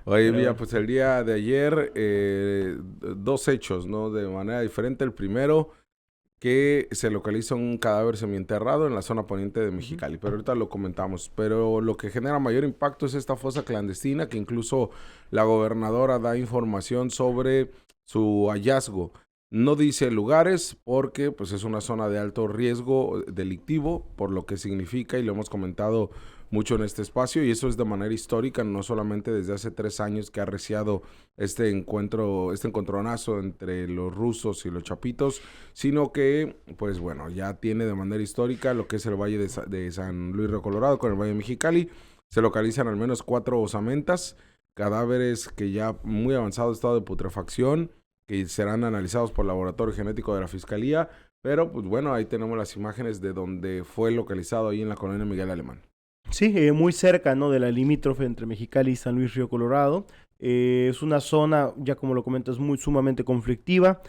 Oye, Pero mira, bueno. pues el día de ayer, dos hechos, ¿no? De manera diferente. El primero, que se localiza un cadáver semienterrado en la zona poniente de Ujú. Mexicali, pero ahorita lo comentamos. Pero lo que genera mayor impacto es esta fosa clandestina, que incluso la gobernadora da información sobre su hallazgo. No dice lugares porque pues es una zona de alto riesgo delictivo, por lo que significa, y lo hemos comentado mucho en este espacio, y eso es de manera histórica, no solamente desde hace 3 años que ha arreciado este encontronazo entre los rusos y los chapitos, sino que, pues bueno, ya tiene de manera histórica lo que es el Valle de San Luis Río Colorado con el Valle de Mexicali. Se localizan al menos 4 osamentas, cadáveres que ya muy avanzado estado de putrefacción, que serán analizados por el laboratorio genético de la Fiscalía, pero pues bueno, ahí tenemos las imágenes de donde fue localizado ahí en la colonia Miguel Alemán. Sí, muy cerca, ¿no? De la limítrofe entre Mexicali y San Luis Río Colorado. Es una zona, ya como lo comentas, muy sumamente conflictiva,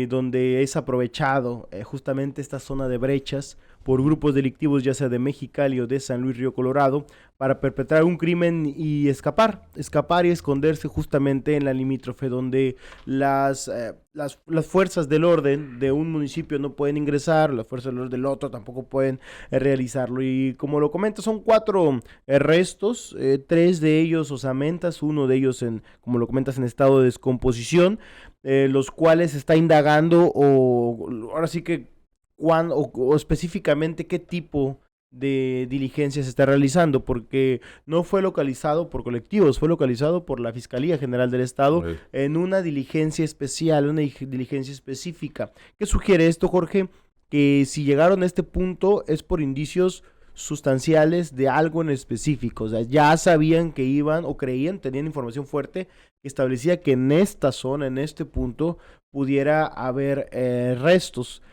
donde es aprovechado justamente esta zona de brechas por grupos delictivos, ya sea de Mexicali o de San Luis Río Colorado, para perpetrar un crimen y escapar y esconderse justamente en la limítrofe, donde las fuerzas del orden de un municipio no pueden ingresar, las fuerzas del orden del otro tampoco pueden realizarlo. Y como lo comento, son cuatro restos, tres de ellos osamentas, uno de ellos, como lo comentas, en estado de descomposición, los cuales está indagando, o ahora sí que o específicamente qué tipo de diligencia se está realizando, porque no fue localizado por colectivos, fue localizado por la Fiscalía General del Estado Sí. en una diligencia especial, una diligencia específica. ¿Qué sugiere esto, Jorge? Que si llegaron a este punto es por indicios sustanciales de algo en específico. O sea, ya sabían que iban o creían, tenían información fuerte que establecía que en esta zona, en este punto, pudiera haber restos.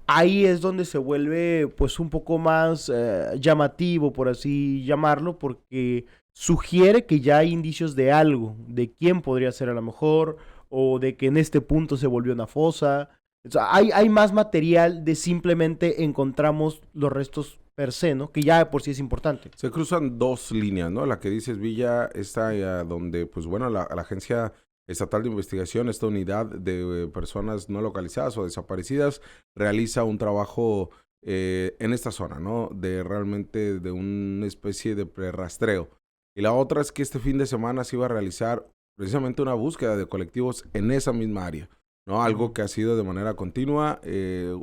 Ahí es donde se vuelve pues un poco más llamativo, por así llamarlo, porque sugiere que ya hay indicios de algo, de quién podría ser a lo mejor, o de que en este punto se volvió una fosa. O sea, hay más material de simplemente encontramos los restos per se, ¿no? Que ya de por sí es importante. Se cruzan dos líneas, ¿no? La que dices Villa, esta donde, pues bueno, la Agencia Estatal de Investigación, esta unidad de personas no localizadas o desaparecidas, realiza un trabajo en esta zona, ¿no? De realmente de una especie de prerrastreo. Y la otra es que este fin de semana se iba a realizar precisamente una búsqueda de colectivos en esa misma área, ¿no? Algo Ujú. que ha sido de manera continua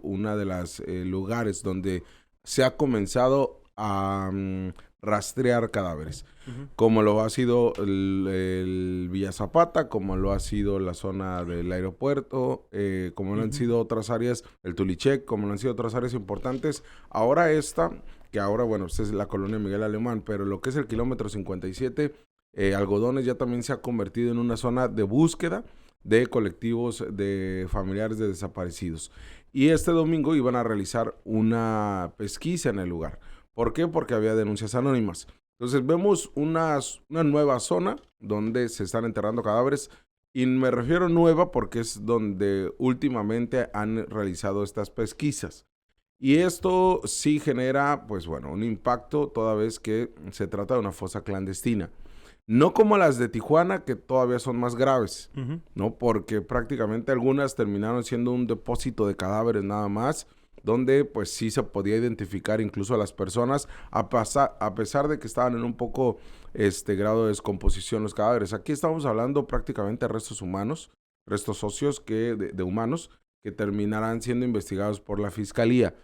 una de las lugares donde se ha comenzado a rastrear cadáveres, Ujú. como lo ha sido el Villa Zapata, como lo ha sido la zona del aeropuerto, como lo han Ujú. sido otras áreas, el Tulichec, como lo han sido otras áreas importantes. Ahora esta, que ahora, bueno, pues es la colonia Miguel Alemán, pero lo que es el kilómetro 57, Algodones ya también se ha convertido en una zona de búsqueda de colectivos de familiares de desaparecidos. Y este domingo iban a realizar una pesquisa en el lugar. ¿Por qué? Porque había denuncias anónimas. Entonces vemos una nueva zona donde se están enterrando cadáveres. Y me refiero nueva porque es donde últimamente han realizado estas pesquisas. Y esto sí genera, pues bueno, un impacto toda vez que se trata de una fosa clandestina. No como las de Tijuana, que todavía son más graves, Ujú. ¿no? Porque prácticamente algunas terminaron siendo un depósito de cadáveres nada más, donde pues sí se podía identificar incluso a las personas, a pesar de que estaban en un poco grado de descomposición los cadáveres. Aquí estamos hablando prácticamente de restos humanos, restos óseos de humanos, que terminarán siendo investigados por la fiscalía.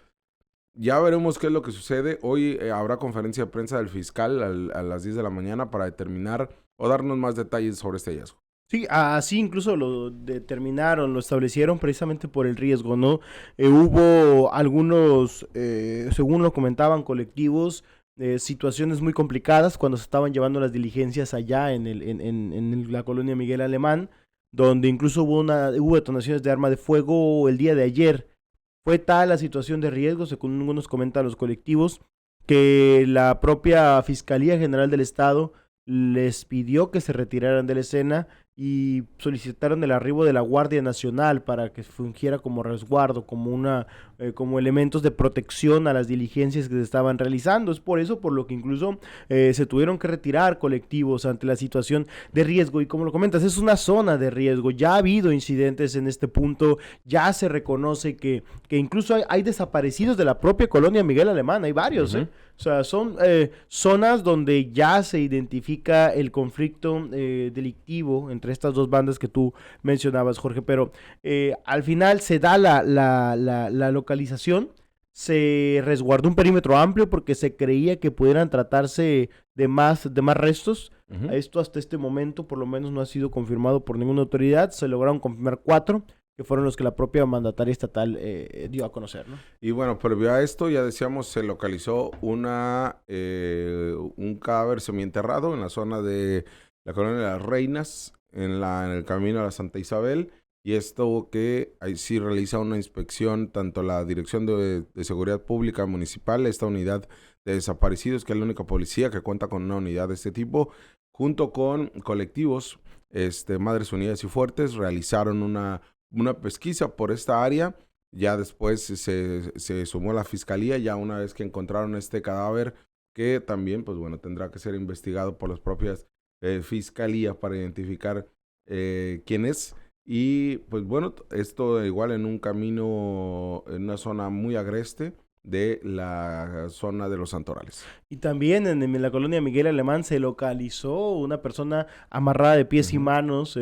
Ya veremos qué es lo que sucede. Hoy habrá conferencia de prensa del fiscal a las 10 de la mañana para determinar o darnos más detalles sobre este hallazgo. Sí, así incluso lo determinaron, lo establecieron precisamente por el riesgo, ¿no? Hubo algunos, según lo comentaban, colectivos, situaciones muy complicadas cuando se estaban llevando las diligencias allá en la colonia Miguel Alemán, donde incluso hubo detonaciones de arma de fuego el día de ayer. Fue tal la situación de riesgo, según algunos comentan los colectivos, que la propia Fiscalía General del Estado les pidió que se retiraran de la escena y solicitaron el arribo de la Guardia Nacional para que fungiera como resguardo, como elementos de protección a las diligencias que se estaban realizando. Es por eso por lo que incluso se tuvieron que retirar colectivos ante la situación de riesgo. Y como lo comentas, es una zona de riesgo. Ya ha habido incidentes en este punto, ya se reconoce que incluso hay desaparecidos de la propia colonia Miguel Alemán, hay varios, O sea, son zonas donde ya se identifica el conflicto delictivo entre estas dos bandas que tú mencionabas, Jorge, pero al final se da la localización, se resguardó un perímetro amplio porque se creía que pudieran tratarse de más restos. Esto hasta este momento por lo menos no ha sido confirmado por ninguna autoridad. Se lograron confirmar 4, que fueron los que la propia mandataria estatal dio a conocer, ¿no? Y bueno, previo a esto, ya decíamos, se localizó un cadáver semienterrado en la zona de la colonia de las Reinas, en el camino a la Santa Isabel, y esto que ahí sí realiza una inspección tanto la Dirección de Seguridad Pública Municipal, esta unidad de desaparecidos, que es la única policía que cuenta con una unidad de este tipo, junto con colectivos, Madres Unidas y Fuertes, realizaron una pesquisa por esta área. Ya después se sumó la fiscalía, ya una vez que encontraron este cadáver, que también, pues bueno, tendrá que ser investigado por las propias fiscalías para identificar quién es. Y pues bueno, esto igual en un camino, en una zona muy agreste de la zona de los Santorales. Y también en la colonia Miguel Alemán se localizó una persona amarrada de pies y manos,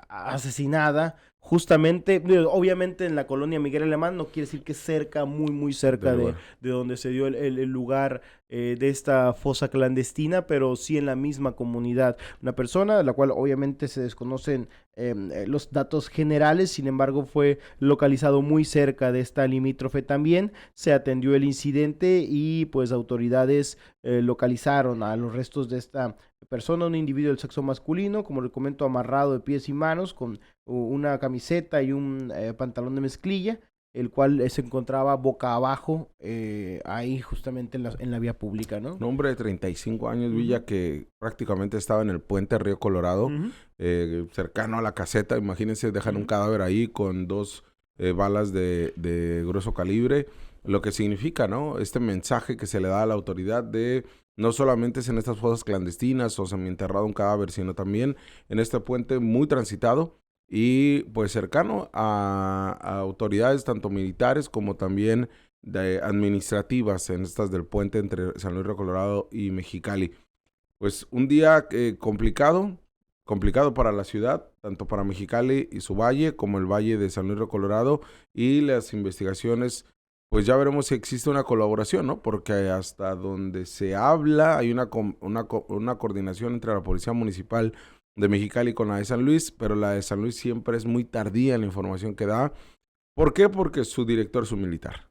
asesinada, justamente, obviamente en la colonia Miguel Alemán, no quiere decir que cerca, muy cerca de donde se dio el lugar de esta fosa clandestina, pero sí en la misma comunidad. Una persona de la cual obviamente se desconocen los datos generales, sin embargo fue localizado muy cerca de esta limítrofe también. Se atendió el incidente y pues autoridades localizaron a los restos de esta persona, un individuo del sexo masculino, como le comento, amarrado de pies y manos con una camiseta y un pantalón de mezclilla, el cual se encontraba boca abajo ahí justamente en la vía pública, ¿no? Un hombre de 35 años, Villa, que prácticamente estaba en el puente Río Colorado, cercano a la caseta. Imagínense, dejan un cadáver ahí con 2 balas de grueso calibre, lo que significa, ¿no? Este mensaje que se le da a la autoridad de no solamente es en estas fosas clandestinas o semienterrado un cadáver, sino también en este puente muy transitado y pues cercano a autoridades tanto militares como también administrativas en estas del puente entre San Luis Río Colorado y Mexicali. Pues un día complicado para la ciudad, tanto para Mexicali y su valle, como el valle de San Luis Río Colorado, y las investigaciones, pues ya veremos si existe una colaboración, ¿no? Porque hasta donde se habla hay una coordinación entre la Policía Municipal de Mexicali con la de San Luis, pero la de San Luis siempre es muy tardía en la información que da. ¿Por qué? Porque su director es un militar.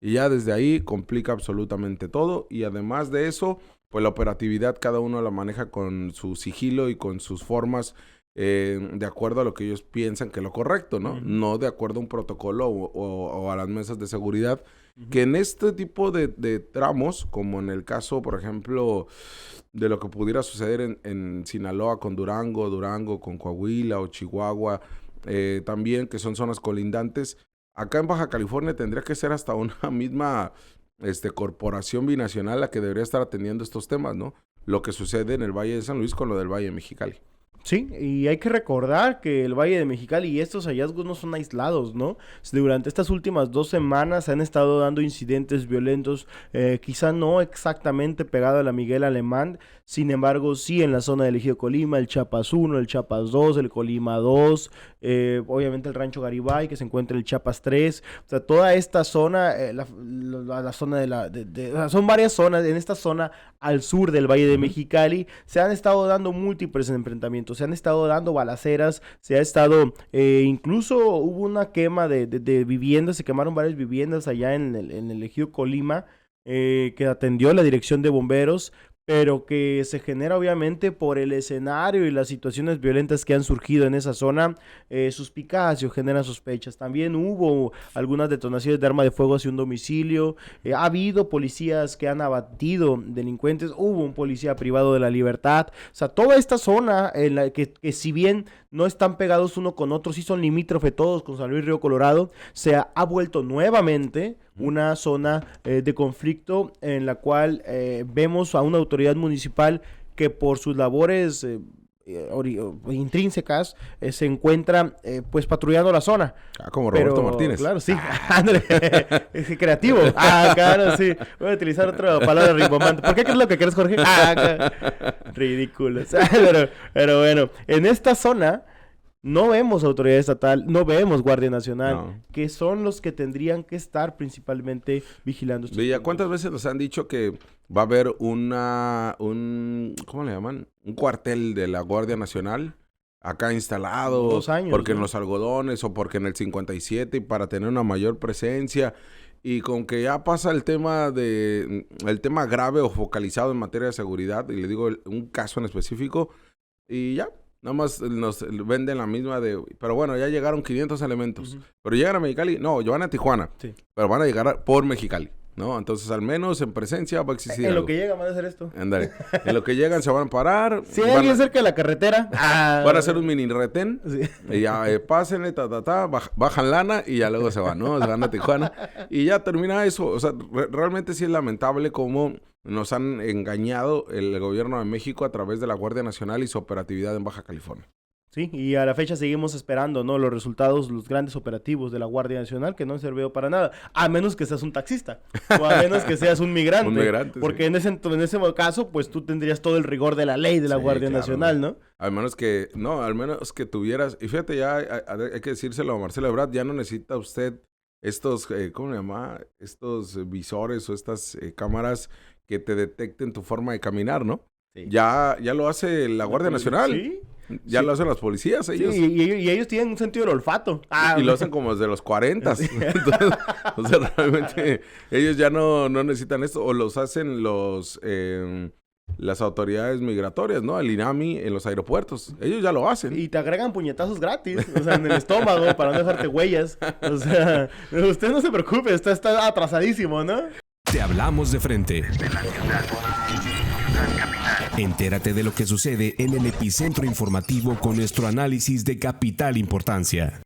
Y ya desde ahí complica absolutamente todo, y además de eso, pues la operatividad cada uno la maneja con su sigilo y con sus formas de acuerdo a lo que ellos piensan que es lo correcto, ¿no? No de acuerdo a un protocolo o a las mesas de seguridad, que en este tipo de tramos, como en el caso, por ejemplo, de lo que pudiera suceder en Sinaloa con Durango con Coahuila o Chihuahua, también que son zonas colindantes, acá en Baja California tendría que ser hasta una misma corporación binacional la que debería estar atendiendo estos temas, ¿no? Lo que sucede en el Valle de San Luis con lo del Valle de Mexicali. Sí, y hay que recordar que el Valle de Mexicali y estos hallazgos no son aislados, ¿no? Durante estas últimas 2 semanas se han estado dando incidentes violentos, quizá no exactamente pegado a la Miguel Alemán, sin embargo sí en la zona del Ejido Colima, el Chiapas 1, el Chiapas 2, el Colima 2, obviamente el Rancho Garibay, que se encuentra el Chiapas 3, o sea, toda esta zona, la zona o sea, son varias zonas, en esta zona al sur del Valle de Mexicali se han estado dando múltiples enfrentamientos, se han estado dando balaceras, se ha estado, incluso hubo una quema de viviendas, se quemaron varias viviendas allá en el Ejido Colima, que atendió la dirección de bomberos, pero que se genera obviamente por el escenario y las situaciones violentas que han surgido en esa zona, suspicacia, generan sospechas. También hubo algunas detonaciones de arma de fuego hacia un domicilio, ha habido policías que han abatido delincuentes, hubo un policía privado de la libertad. O sea, toda esta zona en la que si bien no están pegados uno con otro, sí son limítrofe todos con San Luis Río Colorado, se ha vuelto nuevamente una zona de conflicto en la cual vemos a una autoridad municipal que por sus labores intrínsecas se encuentra pues patrullando la zona. Como Roberto Martínez. Claro, sí. Ándale. Es creativo. Claro, sí. Voy a utilizar otra palabra rimbombante. ¿Por qué crees lo que quieres, Jorge? Ridículo. Pero bueno, en esta zona no vemos autoridad estatal, no vemos Guardia Nacional, que son los que tendrían que estar principalmente vigilando. Villa, ¿cuántas veces nos han dicho que va a haber ¿cómo le llaman? Un cuartel de la Guardia Nacional acá instalado? 2 años. Porque en los algodones o porque en el 57 y para tener una mayor presencia. Y con que ya pasa el tema grave o focalizado en materia de seguridad, y le digo un caso en específico, y ya. Nada más nos venden la misma pero bueno, ya llegaron 500 elementos. Pero llegan a Mexicali, no, van a Tijuana. Sí. Pero van a llegar por Mexicali, ¿no? Entonces, al menos en presencia va a existir En lo que llegan van a hacer esto. Ándale. En lo que llegan se van a parar. Si hay alguien cerca de la carretera. Van a hacer un mini retén. Sí. Y ya pásenle, bajan lana y ya luego se van, ¿no? Se van a Tijuana. Y ya termina eso. O sea, realmente sí es lamentable cómo nos han engañado el gobierno de México a través de la Guardia Nacional y su operatividad en Baja California. Sí, y a la fecha seguimos esperando, ¿no? Los resultados, los grandes operativos de la Guardia Nacional, que no han servido para nada, a menos que seas un taxista, o a menos que seas un migrante. Un migrante, porque sí. en ese caso, pues tú tendrías todo el rigor de la ley de la Guardia Nacional, ¿no? Al menos que tuvieras, y fíjate, ya hay que decírselo a Marcelo Ebrard, ya no necesita usted estos, ¿cómo se llama? Estos visores o estas cámaras que te detecten tu forma de caminar, ¿no? Sí. Ya lo hace la Guardia Nacional. Sí. Ya lo hacen los policías, ellos. Sí, y ellos tienen un sentido del olfato. Y lo hacen como desde los 40. Sí. Entonces, o sea, realmente ellos ya no necesitan esto. O los hacen las autoridades migratorias, ¿no? El INAMI en los aeropuertos. Ellos ya lo hacen. Y te agregan puñetazos gratis, o sea, en el estómago para no dejarte huellas. O sea, usted no se preocupe, está atrasadísimo, ¿no? Te hablamos de frente. Entérate de lo que sucede en el epicentro informativo con nuestro análisis de capital importancia.